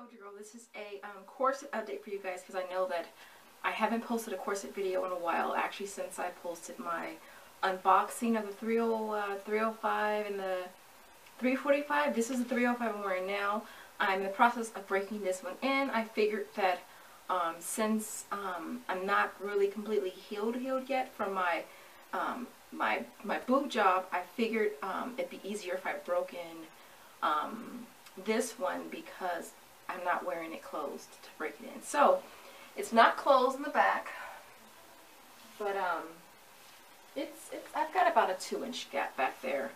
Soldier Girl. This is a corset update for you guys because I know that I haven't posted a corset video in a while, actually since I posted my unboxing of the 305 and the 345. This is the 305 I'm wearing now. I'm in the process of breaking this one in. I figured that since I'm not really completely healed yet from my my boob job, I figured it'd be easier if I broke in this one because I'm not wearing it closed to break it in. So it's not closed in the back, but I've got about a 2-inch gap back there.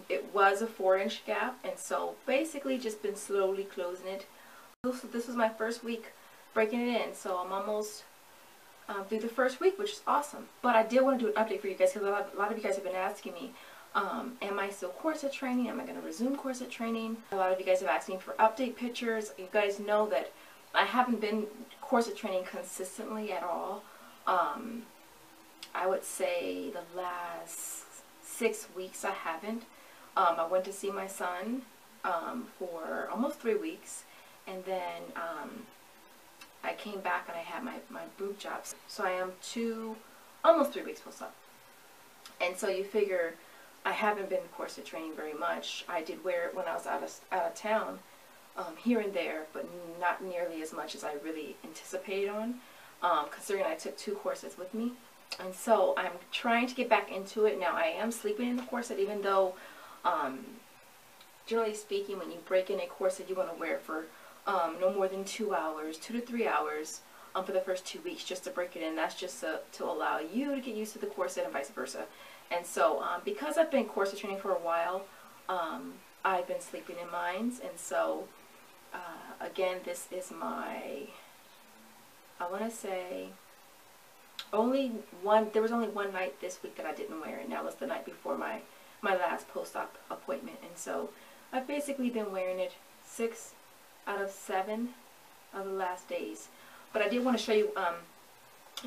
It was a 4-inch gap, and so basically just been slowly closing it. This was my first week breaking it in, so I'm almost through the first week, which is awesome. But I did want to do an update for you guys because a lot of you guys have been asking me, am I still corset training? Am I going to resume corset training? A lot of you guys have asked me for update pictures. You guys know that I haven't been corset training consistently at all. I would say the last 6 weeks I haven't. I went to see my son for almost 3 weeks, and then I came back and I had my boob jobs. So I am almost 3 weeks post-op. And so you figure I haven't been corset training very much. I did wear it when I was out of town, here and there, but not nearly as much as I really anticipated on, considering I took 2 corsets with me. And so I'm trying to get back into it. Now I am sleeping in the corset, even though, generally speaking, when you break in a corset, you want to wear it for no more than 2 hours, 2 to 3 hours for the first 2 weeks just to break it in. That's just to allow you to get used to the corset and vice versa. And so because I've been corset training for a while, I've been sleeping in mines. And so again, this is my, I want to say, there was only one night this week that I didn't wear it, and that was the night before my last post-op appointment. And so I've basically been wearing it 6 out of 7 of the last days. But I did want to show you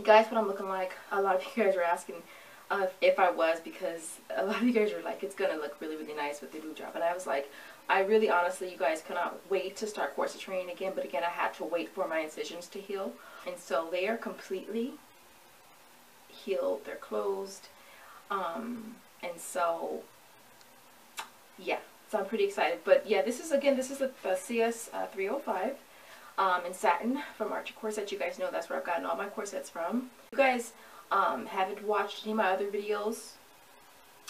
guys what I'm looking like. A lot of you guys are asking if I was, because a lot of you guys are like, it's gonna look really nice with the boob job. And I was like, I really honestly, you guys cannot wait to start corset training again. But again, I had to wait for my incisions to heal, and so they are completely healed. They're closed, and so yeah, so I'm pretty excited. But yeah, this is the CS 305 in satin from Archer Corset. You guys know that's where I've gotten all my corsets from. If you guys haven't watched any of my other videos,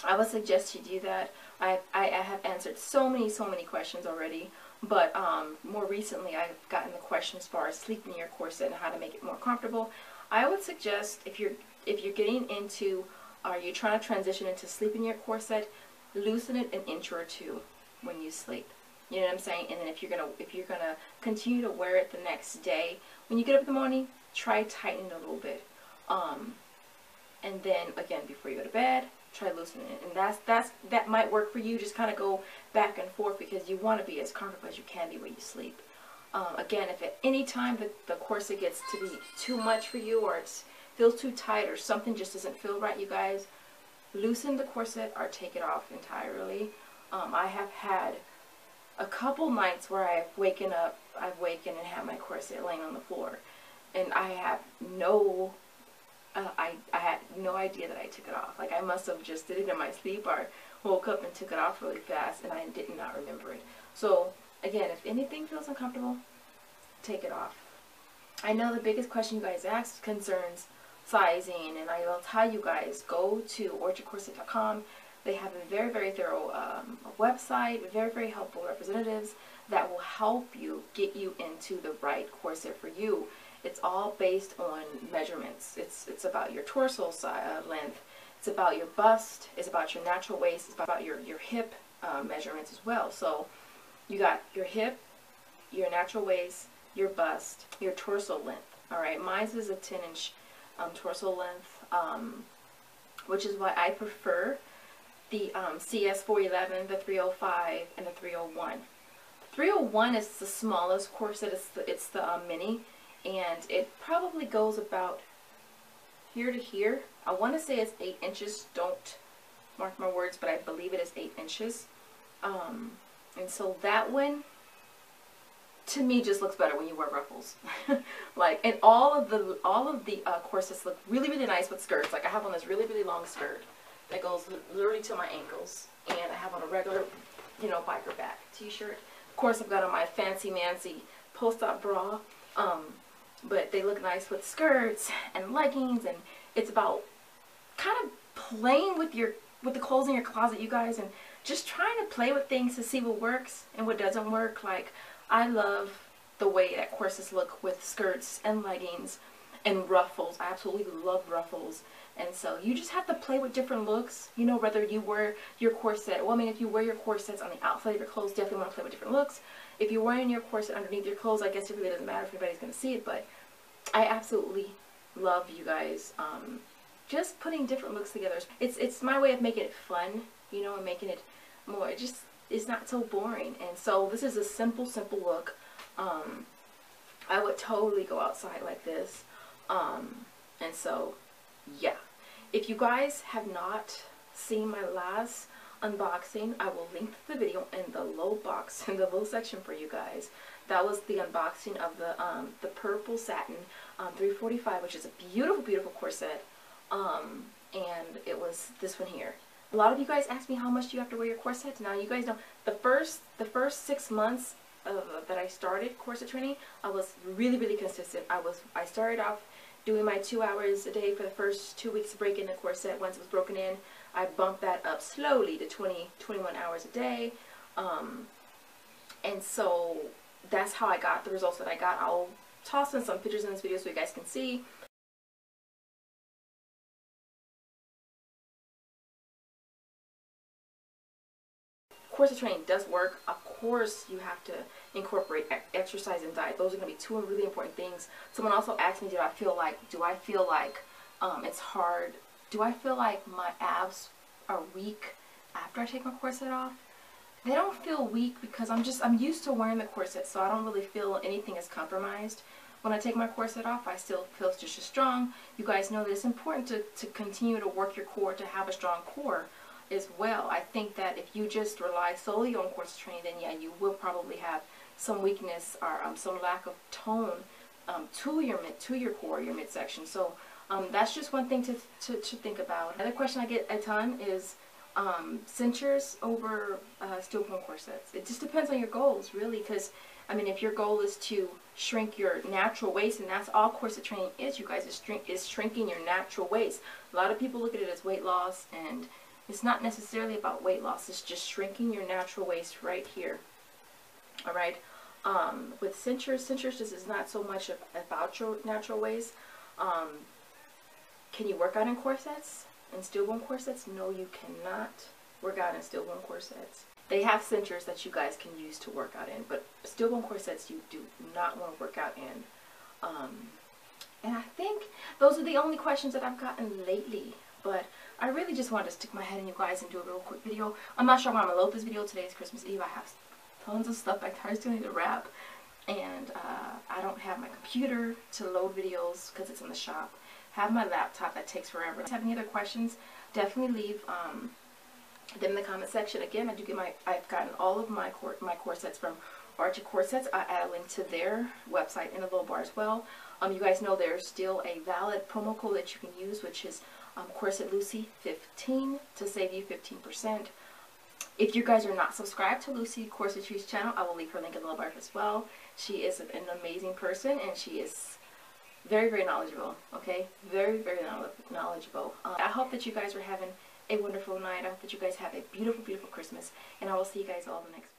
I would suggest you do that. I have answered so many questions already, but more recently I've gotten the question as far as sleeping in your corset and how to make it more comfortable. I would suggest if you're getting into, or you're trying to transition into sleeping in your corset, loosen it an inch or 2 when you sleep. You know what I'm saying? And then if you're gonna continue to wear it the next day, when you get up in the morning, try tightening it a little bit. And then again, before you go to bed, try loosening it. And that might work for you. Just kind of go back and forth because you want to be as comfortable as you can be when you sleep. Again, if at any time the corset gets to be too much for you, or it feels too tight, or something just doesn't feel right, you guys, loosen the corset or take it off entirely. I have had a couple nights where I've wakened and had my corset laying on the floor, and I have I had no idea that I took it off. Like, I must have just did it in my sleep or woke up and took it off really fast, and I did not remember it. So again, if anything feels uncomfortable, take it off. I know the biggest question you guys ask concerns sizing, and I will tell you guys, go to orchardcorset.com. They have a very thorough website, very helpful representatives that will help you get you into the right corset for you. It's all based on measurements. It's about your torso length. It's about your bust. It's about your natural waist. It's about your hip measurements as well. So you got your hip, your natural waist, your bust, your torso length. All right, mine is a 10-inch torso length, which is why I prefer the CS 411, the 305, and the 301. The 301 is the smallest corset. It's the mini. And it probably goes about here to here. I want to say it's 8 inches. Don't mark my words, but I believe it is 8 inches. And so that one, to me just looks better when you wear ruffles. Like, and all of the corsets look really, really nice with skirts. Like, I have on this really, really long skirt that goes literally to my ankles, and I have on a regular, you know, biker back t-shirt. Of course, I've got on my fancy post-op bra, but they look nice with skirts and leggings, and it's about kind of playing with the clothes in your closet, you guys, and just trying to play with things to see what works and what doesn't work. Like, I love the way that corsets look with skirts and leggings and ruffles. I absolutely love ruffles. And so you just have to play with different looks, you know, whether you wear your corset. Well, I mean, if you wear your corsets on the outside of your clothes, definitely want to play with different looks. If you're wearing your corset underneath your clothes, I guess it really doesn't matter if anybody's going to see it, but I absolutely love, you guys, just putting different looks together. It's my way of making it fun, you know, and making it more, it's not so boring. And so this is a simple look. I would totally go outside like this. And so, yeah. If you guys have not seen my last unboxing, I will link the video in the low box, in the low section for you guys. That was the unboxing of the purple satin 345, which is a beautiful, beautiful corset. And it was this one here. A lot of you guys ask me how much do you have to wear your corsets. Now you guys know the first 6 months that I started corset training, I was really, really consistent. I started off doing my 2 hours a day for the first 2 weeks to break in the corset. Once it was broken in, I bumped that up slowly to 21 hours a day. And so that's how I got the results that I got. I'll toss in some pictures in this video so you guys can see. Corset training does work. Of course, you have to incorporate exercise and diet. Those are going to be two really important things. Someone also asked me, do I feel like it's hard? Do I feel like my abs are weak after I take my corset off? They don't feel weak because I'm used to wearing the corset, so I don't really feel anything is compromised. When I take my corset off, I still feel just as strong. You guys know that it's important to continue to work your core, to have a strong core as well. I think that if you just rely solely on corset training, then yeah, you will probably have some weakness or some lack of tone to your core, your midsection. So that's just one thing to think about. Another question I get a ton is cinchers over steel-bone corsets. It just depends on your goals, really, because I mean, if your goal is to shrink your natural waist, and that's all corset training is, you guys, is shrinking your natural waist. A lot of people look at it as weight loss, and it's not necessarily about weight loss. It's just shrinking your natural waist right here. All right. With cinchers, this is not so much about your natural waist. Can you work out in corsets? In steel-bone corsets? No, you cannot work out in steel-bone corsets. They have cinchers that you guys can use to work out in, but steel-bone corsets you do not want to work out in. And I think those are the only questions that I've gotten lately. But I really just wanted to stick my head in you guys and do a real quick video. I'm not sure when I'm going to load this video. Today is Christmas Eve. I have tons of stuff back there I still need to wrap. And I don't have my computer to load videos because it's in the shop. Have my laptop that takes forever. If you have any other questions, definitely leave them in the comment section. Again, I've gotten all of my corsets from Archie Corsets. I add a link to their website in the little bar as well. You guys know there's still a valid promo code that you can use, which is CorsetLucy15 to save you 15%. If you guys are not subscribed to Lucy Corsetry's channel, I will leave her link in the little bar as well. She is an amazing person, and she is very, very knowledgeable. Okay, very, very knowledgeable. I hope that you guys are having a wonderful night. I hope that you guys have a beautiful, beautiful Christmas, and I will see you guys all the next